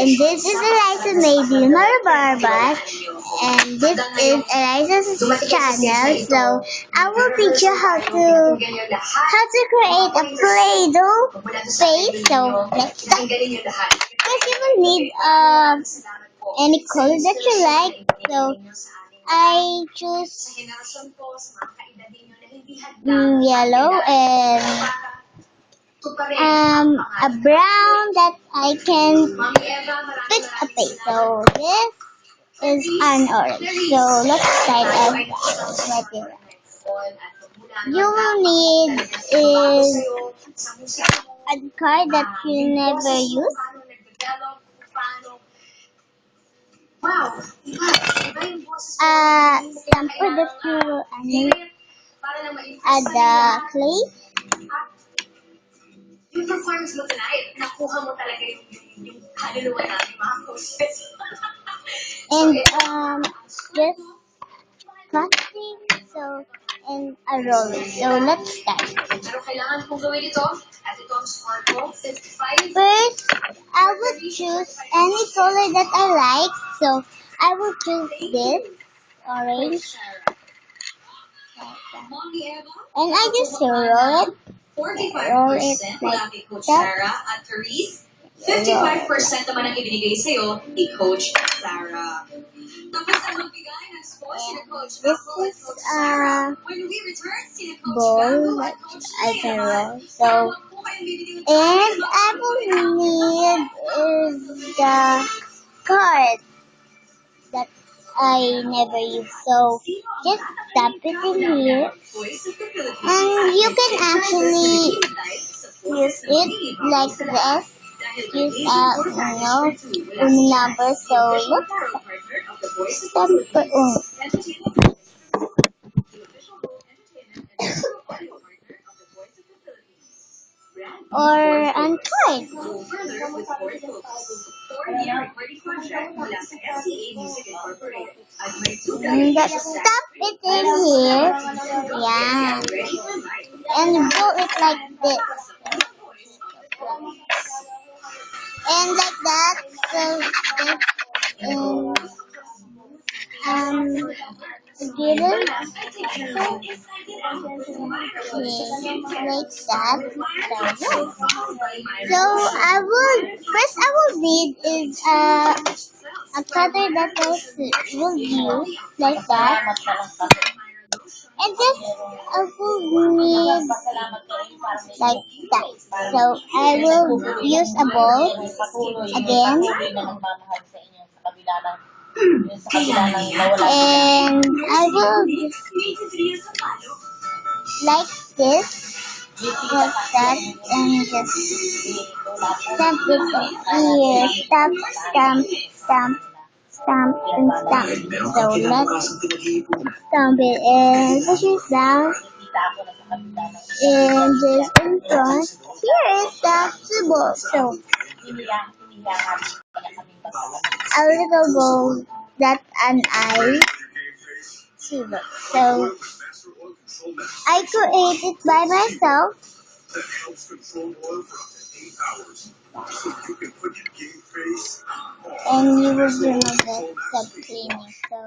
And this is Eliza May Vilmar Barbas, and this is Eliza's channel. So I will teach you how to create a Play-Doh face. So let's start. First, you will need any color that you like. So I choose yellow and a brown that I can fit a face. So this is an orange. So let's start as material. You will need is a card that you never use, sample that you add the clay, and just plastic, so and a roller. So let's start. First, I would choose any color that I like. So I will choose this orange, and I just roll it like that. 35% naman ang ibinigay sa'yo ni Coach Sarah. Tapos ang magbigay ng score si Coach Apple at Coach Sarah. When we return, si Coach Bowl Gago that at Coach I can Sarah. roll. So, and I will need is the card that I never use. So, just tap it in here, and you can actually use it like this. Use number. So let's stamp or untied. And just stuff it in here. Yeah. And roll it like this. And like that. So give it like that. So I will need is a cutter that I will use like that. And just I will need like that. So I will use a ball again. And I will like this. Like that, and just stamp it here, stamp, and stamp. So let's stamp it and push it down, and just in front, here is the symbol. So a little bowl that an eye symbol. So I create it by myself. And you will remove that sub cleaning. So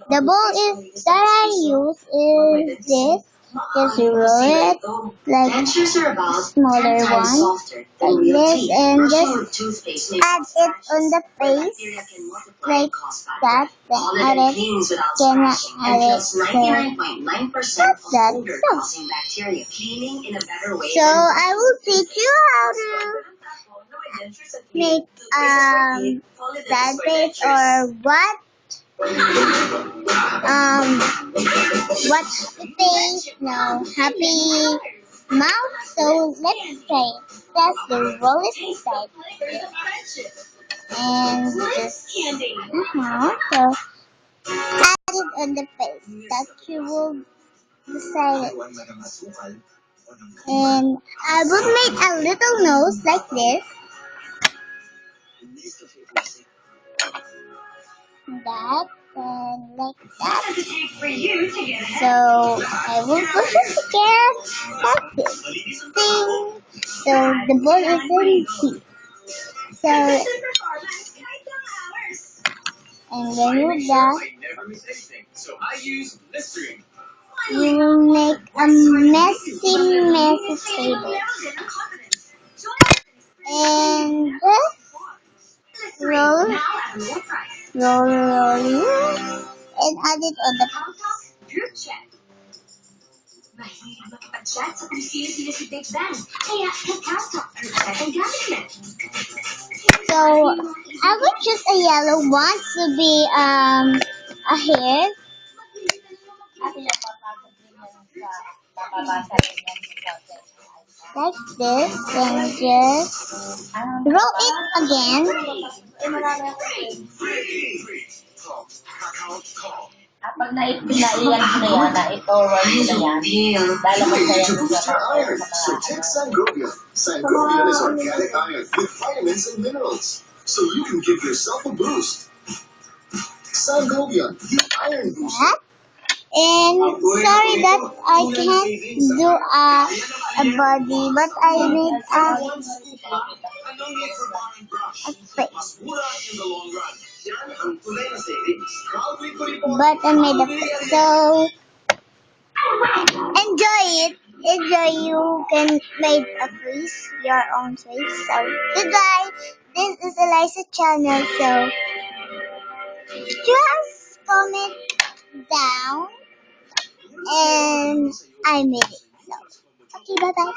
the bowl is that I use is this. Just roll it like smaller one like this, and just add it on the face like that. Then add it, then add it. So that's that. So I will teach you how to make sad face or what happy face, no happy mouth. So let's try it. That's the rollest side. And just so add it on the face that you will decide it. And I will make a little nose like this. That and like that. So I will push it again like this. Ding. So the ball is in here. So, and when you're done, you will make a messy table. And roll, roll, and add it on the Mahilig makipag-chat sa kung sino-sino si Big Bang. Kaya Kakao Talk group chat ang gamit niya. So I would choose a yellow one to be a hair like this and just roll it again. Pag naiyan mo na yan, na-forward mo na yan, lalabas na yan To sa boost your iron, mga so take Sangobion. Sangobion is organic iron with vitamins and minerals, so you can give yourself a boost. Sangobion, the iron booster. That. And sorry that I can't do a body, but I made a face. But I made a face. So enjoy it. Enjoy. You can make a face, your own face. So goodbye. This is Eliza channel. So just comment down, and I made it. So okay, bye bye.